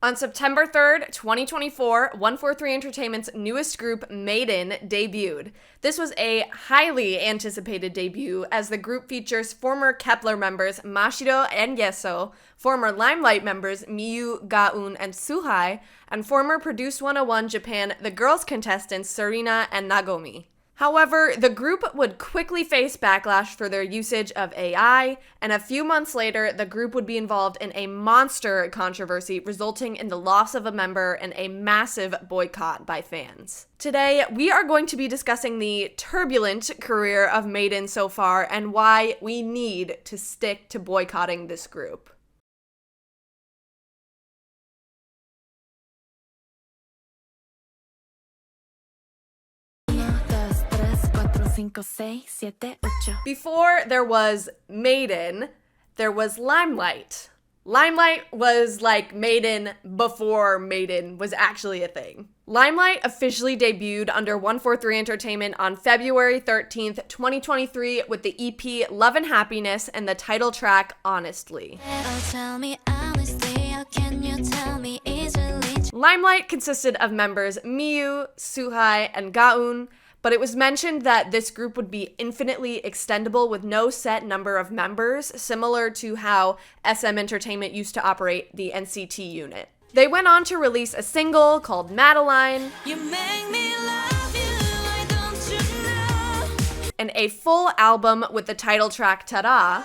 On September 3rd, 2024, 143 Entertainment's newest group, Maiden, debuted. This was a highly anticipated debut as the group features former Kepler members Mashiro and Yeso, former Limelight members Miyu, Gahun, and Suhai, and former Produce 101 Japan The Girls contestants Serena and Nagomi. However, the group would quickly face backlash for their usage of AI, and a few months later, the group would be involved in a monster controversy resulting in the loss of a member and a massive boycott by fans. Today, we are going to be discussing the turbulent career of Maiden so far and why we need to stick to boycotting this group. Before there was Maiden, there was Limelight. Limelight was like Maiden before Maiden was actually a thing. Limelight officially debuted under 143 Entertainment on February 13th, 2023 with the EP Love and Happiness and the title track Honestly. Limelight consisted of members Miyu, Suhai, and Gahun, but it was mentioned that this group would be infinitely extendable with no set number of members, similar to how SM Entertainment used to operate the NCT unit. They went on to release a single called MADEIN, and a full album with the title track Ta-Da,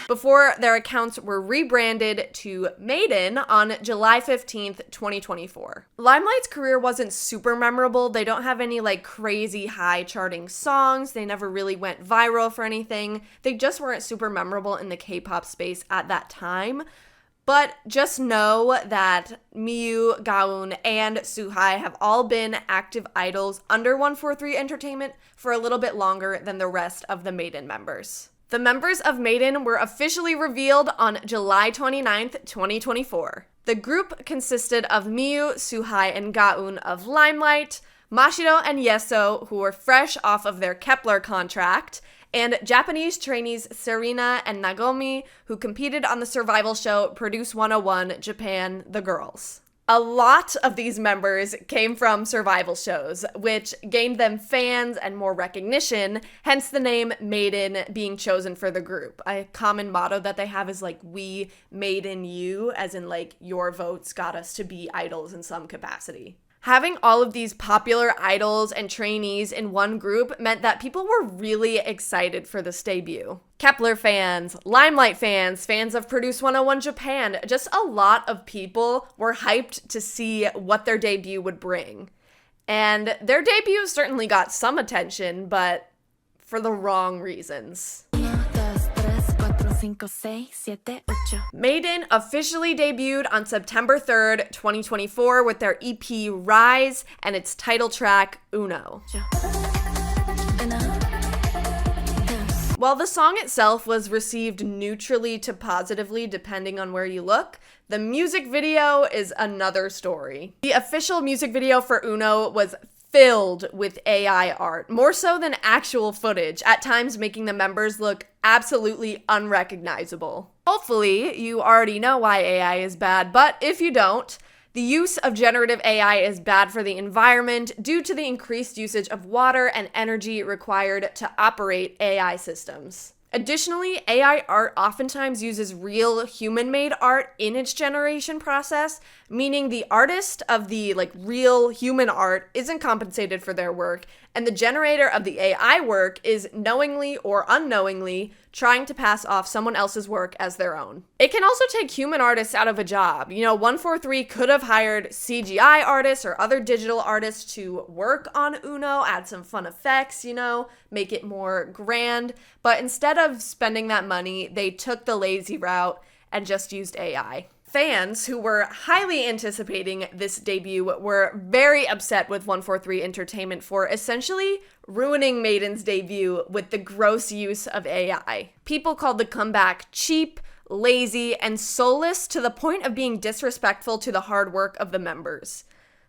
before their accounts were rebranded to Maiden on July 15th, 2024. Limelight's career wasn't super memorable. They don't have any like crazy high charting songs. They never really went viral for anything. They just weren't super memorable in the K-pop space at that time. But just know that Miyu, Gahun, and Suhai have all been active idols under 143 Entertainment for a little bit longer than the rest of the Maiden members. The members of Maiden were officially revealed on July 29th, 2024. The group consisted of Miyu, Suhai, and Gahun of Limelight, Mashiro and Yeso, who were fresh off of their Kepler contract, and Japanese trainees Serena and Nagomi, who competed on the survival show Produce 101 Japan The Girls. A lot of these members came from survival shows, which gained them fans and more recognition, hence the name Maiden being chosen for the group. A common motto that they have is like, we made in you, as in like, your votes got us to be idols in some capacity. Having all of these popular idols and trainees in one group meant that people were really excited for this debut. Kepler fans, Limelight fans, fans of Produce 101 Japan, just a lot of people were hyped to see what their debut would bring. And their debut certainly got some attention, but for the wrong reasons. Maiden officially debuted on September 3rd, 2024 with their EP Rise and its title track Uno. While the song itself was received neutrally to positively depending on where you look, the music video is another story. The official music video for Uno was filled with AI art, more so than actual footage, at times making the members look absolutely unrecognizable. Hopefully, you already know why AI is bad, but if you don't, the use of generative AI is bad for the environment due to the increased usage of water and energy required to operate AI systems. Additionally, AI art oftentimes uses real human-made art in its generation process, meaning the artist of the real human art isn't compensated for their work, and the generator of the AI work is knowingly or unknowingly trying to pass off someone else's work as their own. It can also take human artists out of a job. 143 could have hired CGI artists or other digital artists to work on Uno, add some fun effects, make it more grand. But instead of spending that money, they took the lazy route and just used AI. Fans who were highly anticipating this debut were very upset with 143 Entertainment for essentially ruining Maiden's debut with the gross use of AI. People called the comeback cheap, lazy, and soulless to the point of being disrespectful to the hard work of the members.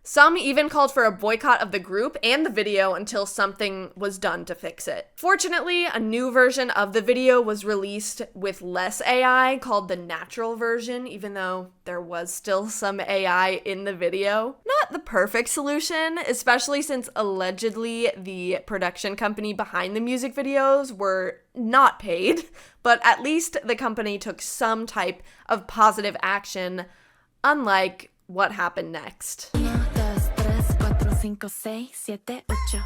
Some even called for a boycott of the group and the video until something was done to fix it. Fortunately, a new version of the video was released with less AI called the natural version, even though there was still some AI in the video. Not the perfect solution, especially since allegedly the production company behind the music videos were not paid, but at least the company took some type of positive action, unlike what happened next.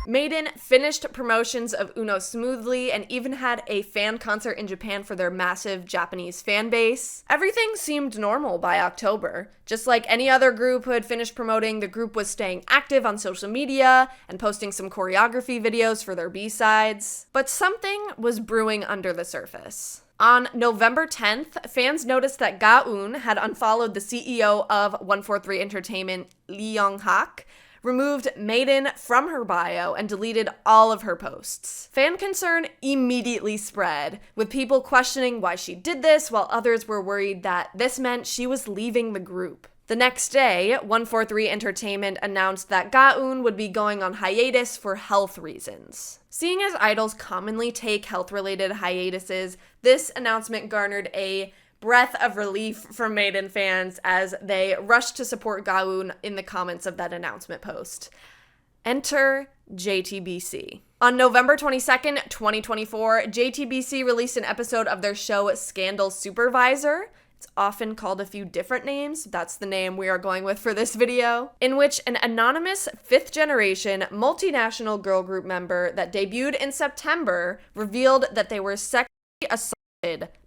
Maiden finished promotions of Uno smoothly and even had a fan concert in Japan for their massive Japanese fan base. Everything seemed normal by October. Just like any other group who had finished promoting, the group was staying active on social media and posting some choreography videos for their B-sides. But something was brewing under the surface. On November 10th, fans noticed that Gahun had unfollowed the CEO of 143 Entertainment, Lee Young-hak, removed Maiden from her bio, and deleted all of her posts. Fan concern immediately spread, with people questioning why she did this, while others were worried that this meant she was leaving the group. The next day, 143 Entertainment announced that Gahun would be going on hiatus for health reasons. Seeing as idols commonly take health-related hiatuses, this announcement garnered a breath of relief from Maiden fans as they rushed to support Gahun in the comments of that announcement post. Enter JTBC. On November 22nd, 2024, JTBC released an episode of their show Scandal Supervisor. It's often called a few different names. That's the name we are going with for this video, in which an anonymous fifth-generation multinational girl group member that debuted in September revealed that they were sexually assaulted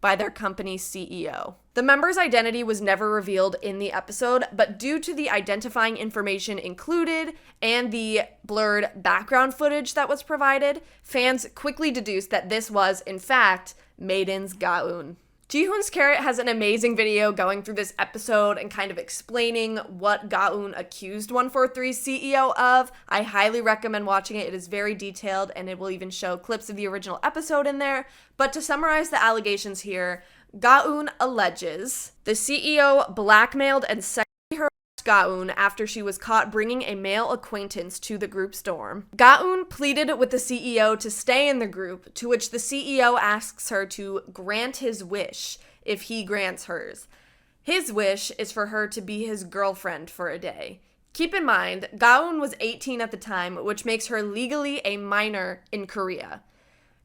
by their company's CEO. The member's identity was never revealed in the episode, but due to the identifying information included and the blurred background footage that was provided, fans quickly deduced that this was, in fact, Maiden's Gahun. Jihoon's Carrot has an amazing video going through this episode and kind of explaining what Gahun accused 143's CEO of. I highly recommend watching it. It is very detailed, and it will even show clips of the original episode in there. But to summarize the allegations here, Gahun alleges the CEO blackmailed and sexually harassed Gahun after she was caught bringing a male acquaintance to the group's dorm. Gahun pleaded with the CEO to stay in the group, to which the CEO asks her to grant his wish if he grants hers. His wish is for her to be his girlfriend for a day. Keep in mind, Gahun was 18 at the time, which makes her legally a minor in Korea.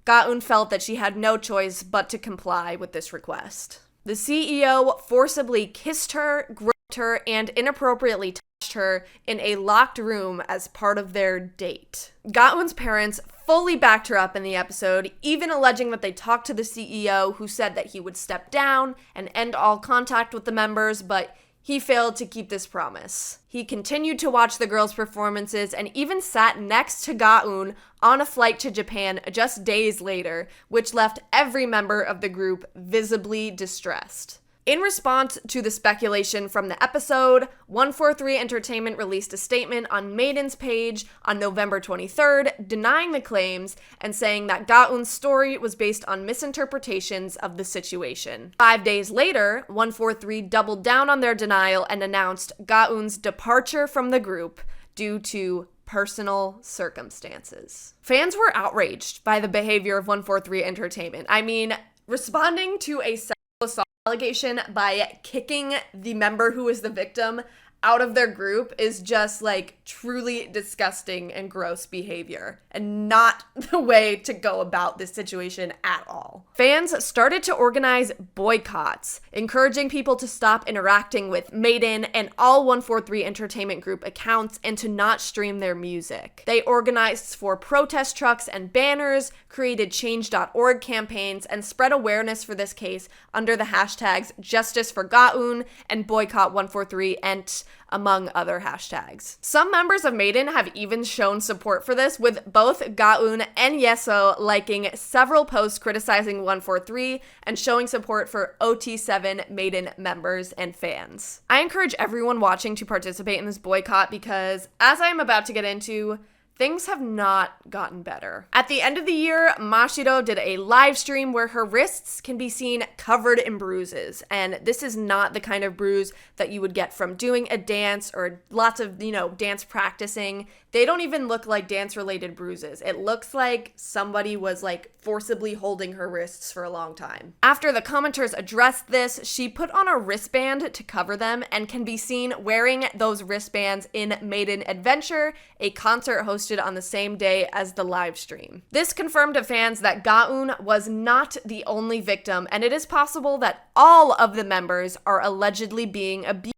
Gahun felt that she had no choice but to comply with this request. The CEO forcibly kissed her, groped her, and inappropriately touched her in a locked room as part of their date. Gahun's parents fully backed her up in the episode, even alleging that they talked to the CEO, who said that he would step down and end all contact with the members, but he failed to keep this promise. He continued to watch the girls' performances and even sat next to Gahun on a flight to Japan just days later, which left every member of the group visibly distressed. In response to the speculation from the episode, 143 Entertainment released a statement on Maiden's page on November 23rd, denying the claims and saying that Gahun's story was based on misinterpretations of the situation. 5 days later, 143 doubled down on their denial and announced Gahun's departure from the group due to personal circumstances. Fans were outraged by the behavior of 143 Entertainment. I mean, responding to a sexual assault allegation by kicking the member who is the victim out of their group is just like truly disgusting and gross behavior and not the way to go about this situation at all. Fans started to organize boycotts, encouraging people to stop interacting with Maiden and all 143 Entertainment Group accounts and to not stream their music. They organized for protest trucks and banners, created change.org campaigns, and spread awareness for this case under the hashtags Justice for Gahun and Boycott 143 ENT, among other hashtags. Some members of Maiden have even shown support for this, with both Gahun and Yeso liking several posts criticizing 143 and showing support for OT7 Maiden members and fans. I encourage everyone watching to participate in this boycott because, as I am about to get into, things have not gotten better. At the end of the year, Mashiro did a live stream where her wrists can be seen covered in bruises. And this is not the kind of bruise that you would get from doing a dance or lots of, dance practicing. They don't even look like dance-related bruises. It looks like somebody was forcibly holding her wrists for a long time. After the commenters addressed this, she put on a wristband to cover them and can be seen wearing those wristbands in Maiden Adventure, a concert hosted on the same day as the live stream. This confirmed to fans that Gahun was not the only victim, and it is possible that all of the members are allegedly being abused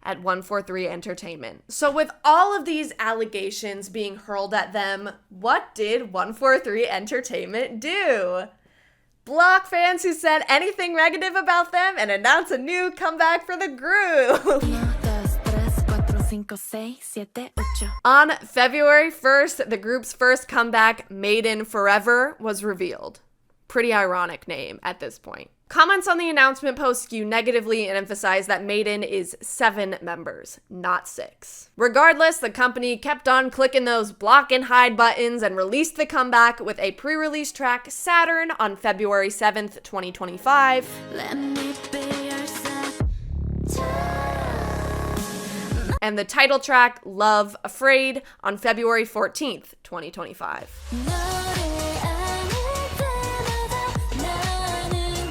at 143 Entertainment. So with all of these allegations being hurled at them, what did 143 Entertainment do? Block fans who said anything negative about them and announce a new comeback for the group. On February 1st, the group's first comeback, Maiden Forever, was revealed. Pretty ironic name at this point. Comments on the announcement post skew negatively and emphasize that Maiden is 7 members, not 6. Regardless, the company kept on clicking those block and hide buttons and released the comeback with a pre-release track, Saturn, on February 7th, 2025. And the title track, Love Afraid, on February 14th, 2025.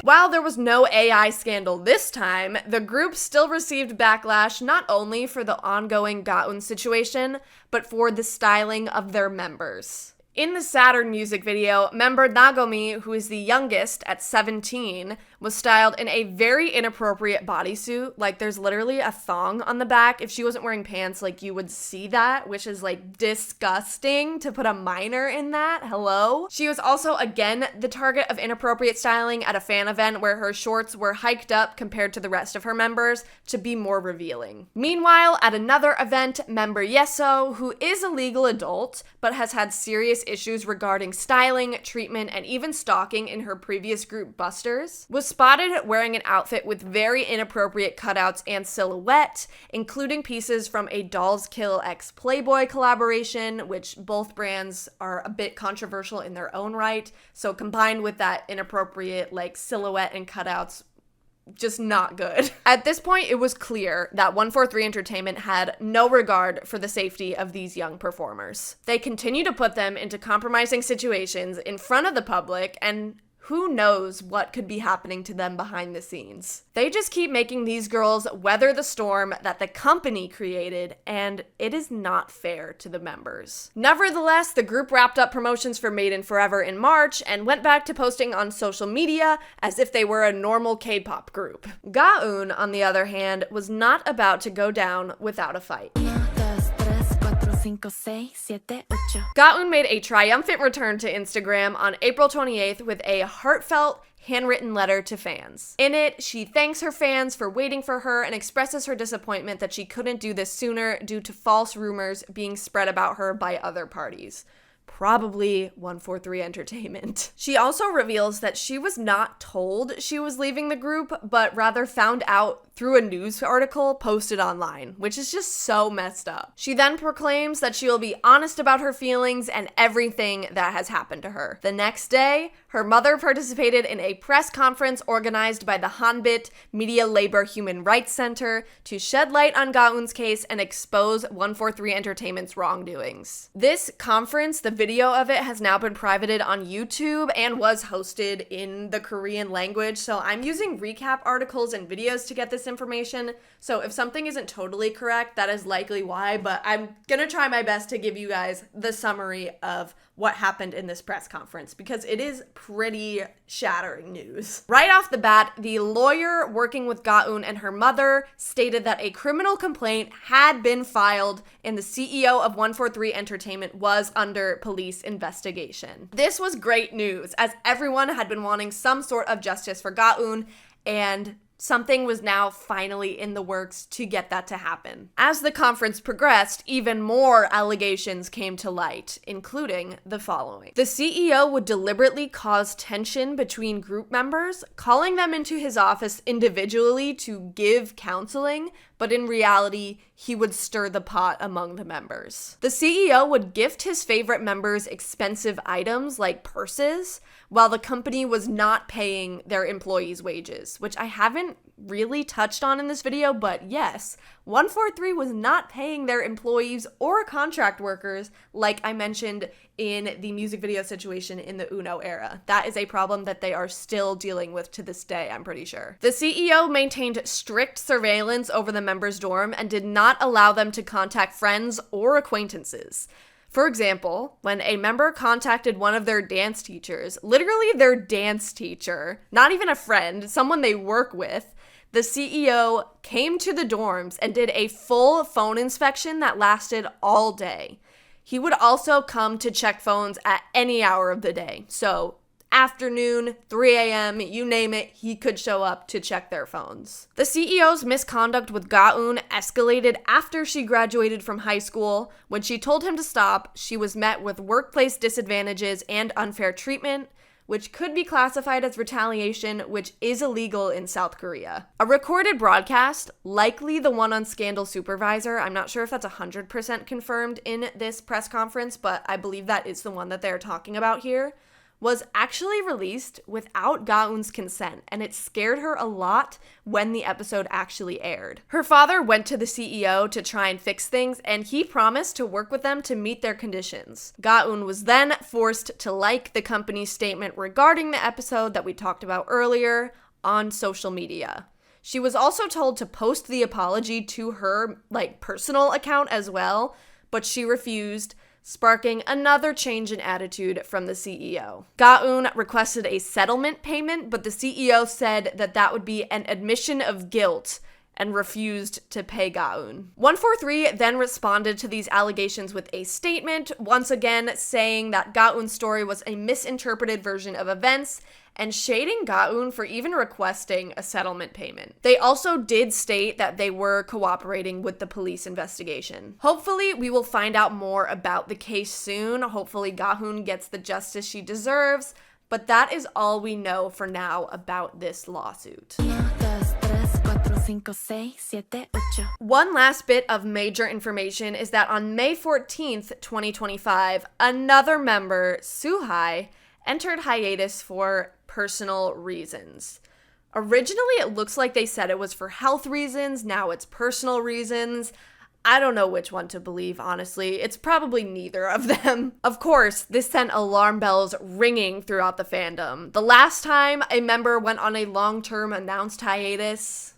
While there was no AI scandal this time, the group still received backlash not only for the ongoing Gahun situation, but for the styling of their members. In the Saturn music video, member Nagomi, who is the youngest at 17, was styled in a very inappropriate bodysuit. There's literally a thong on the back. If she wasn't wearing pants, you would see that, which is disgusting to put a minor in that. Hello? She was also, again, the target of inappropriate styling at a fan event where her shorts were hiked up compared to the rest of her members to be more revealing. Meanwhile, at another event, member Yeso, who is a legal adult, but has had serious issues regarding styling, treatment, and even stalking in her previous group Busters, was spotted wearing an outfit with very inappropriate cutouts and silhouette, including pieces from a Dolls Kill X Playboy collaboration, which both brands are a bit controversial in their own right. So combined with that inappropriate silhouette and cutouts, just not good. At this point, it was clear that 143 Entertainment had no regard for the safety of these young performers. They continue to put them into compromising situations in front of the public, and who knows what could be happening to them behind the scenes. They just keep making these girls weather the storm that the company created, and it is not fair to the members. Nevertheless, the group wrapped up promotions for Maiden Forever in March and went back to posting on social media as if they were a normal K-pop group. Gahun, on the other hand, was not about to go down without a fight. Gahun made a triumphant return to Instagram on April 28th with a heartfelt, handwritten letter to fans. In it, she thanks her fans for waiting for her and expresses her disappointment that she couldn't do this sooner due to false rumors being spread about her by other parties. Probably 143 Entertainment. She also reveals that she was not told she was leaving the group, but rather found out through a news article posted online, which is just so messed up. She then proclaims that she will be honest about her feelings and everything that has happened to her. The next day, her mother participated in a press conference organized by the Hanbit Media Labor Human Rights Center to shed light on Gahun's case and expose 143 Entertainment's wrongdoings. This conference, the video of it has now been privated on YouTube and was hosted in the Korean language, so I'm using recap articles and videos to get this information, so if something isn't totally correct, that is likely why, but I'm gonna try my best to give you guys the summary of what happened in this press conference, because it is pretty shattering news. Right off the bat, the lawyer working with Gahun and her mother stated that a criminal complaint had been filed and the CEO of 143 Entertainment was under police investigation. This was great news, as everyone had been wanting some sort of justice for Gahun, and Something was now finally in the works to get that to happen. As the conference progressed, even more allegations came to light, including the following. The CEO would deliberately cause tension between group members, calling them into his office individually to give counseling, but in reality, he would stir the pot among the members. The CEO would gift his favorite members expensive items like purses, while the company was not paying their employees' wages, which I haven't really touched on in this video, but yes, 143 was not paying their employees or contract workers like I mentioned in the music video situation in the Uno era. That is a problem that they are still dealing with to this day, I'm pretty sure. The CEO maintained strict surveillance over the members' dorm and did not allow them to contact friends or acquaintances. For example, when a member contacted one of their dance teachers, literally their dance teacher, not even a friend, someone they work with, the CEO came to the dorms and did a full phone inspection that lasted all day. He would also come to check phones at any hour of the day. So afternoon, 3 a.m., you name it, he could show up to check their phones. The CEO's misconduct with Gahun escalated after she graduated from high school. When she told him to stop, she was met with workplace disadvantages and unfair treatment, which could be classified as retaliation, which is illegal in South Korea. A recorded broadcast, likely the one on Scandal Supervisor, I'm not sure if that's 100% confirmed in this press conference, but I believe that is the one that they're talking about here, was actually released without Gahun's consent, and it scared her a lot when the episode actually aired. Her father went to the CEO to try and fix things, and he promised to work with them to meet their conditions. Gahun was then forced to like the company's statement regarding the episode that we talked about earlier on social media. She was also told to post the apology to her, personal account as well, but she refused, sparking another change in attitude from the CEO. Gahun requested a settlement payment, but the CEO said that that would be an admission of guilt and refused to pay Gahun. 143 then responded to these allegations with a statement, once again saying that Gahun's story was a misinterpreted version of events and shading Gahun for even requesting a settlement payment. They also did state that they were cooperating with the police investigation. Hopefully, we will find out more about the case soon. Hopefully, Gahun gets the justice she deserves, but that is all we know for now about this lawsuit. One last bit of major information is that on May 14th, 2025, another member, Suhai, entered hiatus for personal reasons. Originally, it looks like they said it was for health reasons. Now it's personal reasons. I don't know which one to believe, honestly. It's probably neither of them. Of course, this sent alarm bells ringing throughout the fandom. The last time a member went on a long-term announced hiatus,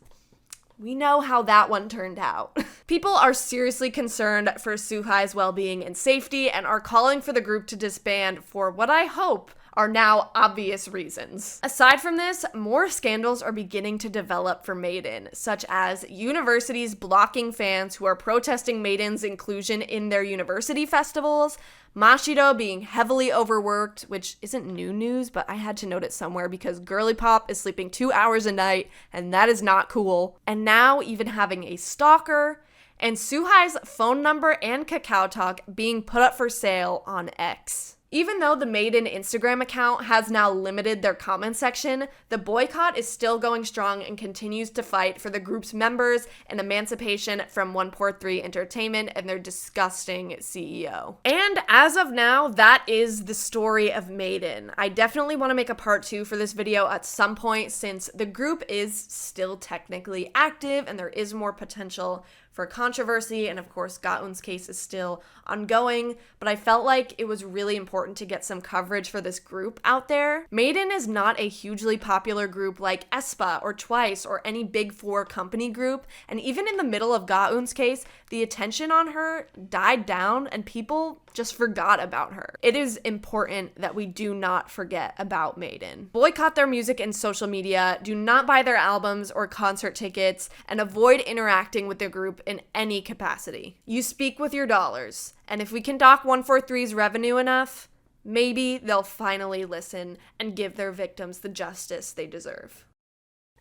we know how that one turned out. People are seriously concerned for Suhai's well-being and safety and are calling for the group to disband for what I hope are now obvious reasons. Aside from this, more scandals are beginning to develop for Maiden, such as universities blocking fans who are protesting Maiden's inclusion in their university festivals, Mashido being heavily overworked, which isn't new news, but I had to note it somewhere because girly pop is sleeping 2 hours a night, and that is not cool. And now even having a stalker, and Suhai's phone number and Kakao Talk being put up for sale on X. Even though the Maiden Instagram account has now limited their comment section, the boycott is still going strong and continues to fight for the group's members and emancipation from 143 Entertainment and their disgusting CEO. And as of now, that is the story of Maiden. I definitely want to make a part 2 for this video at some point since the group is still technically active and there is more potential for controversy, and of course Gahun's case is still ongoing, but I felt like it was really important to get some coverage for this group out there. Maiden is not a hugely popular group like aespa or Twice or any big 4 company group, and even in the middle of Gahun's case, the attention on her died down and people just forgot about her. It is important that we do not forget about Maiden. Boycott their music and social media, do not buy their albums or concert tickets, and avoid interacting with the group in any capacity. You speak with your dollars, and if we can dock 143's revenue enough, maybe they'll finally listen and give their victims the justice they deserve.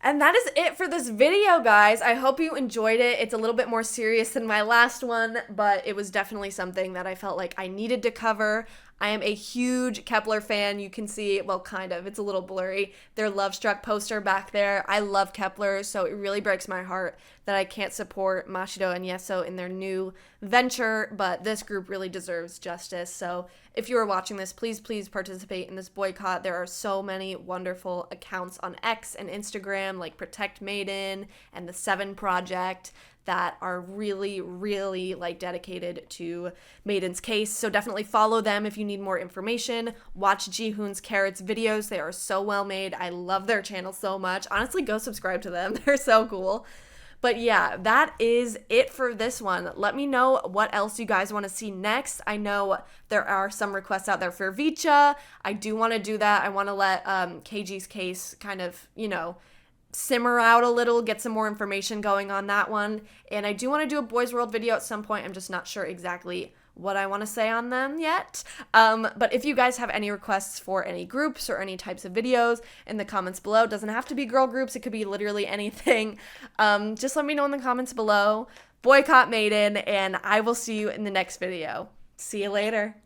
And that is it for this video, guys. I hope you enjoyed it. It's a little bit more serious than my last one, but it was definitely something that I felt like I needed to cover. I am a huge Kepler fan. You can see, well, kind of, it's a little blurry, their Love Struck poster back there. I love Kepler, so it really breaks my heart that I can't support Mashido and Yeso in their new venture, but this group really deserves justice. So if you are watching this, please participate in this boycott. There are so many wonderful accounts on X and Instagram, like Protect Maiden and the Seven Project, that are really like dedicated to Maiden's case. So definitely follow them if you need more information. Watch Jihoon's Carrots videos. They are so well made. I love their channel so much. Honestly, go subscribe to them. They're so cool. But yeah, that is it for this one. Let me know what else you guys want to see next. I know there are some requests out there for Vicha. I do want to do that. I want to let KG's case kind of, simmer out a little, get some more information going on that one. And I do want to do a Boys World video at some point. I'm just not sure exactly what I want to say on them yet. But if you guys have any requests for any groups or any types of videos in the comments below, it doesn't have to be girl groups. It could be literally anything. Just let me know in the comments below. Boycott Maiden, and I will see you in the next video. See you later.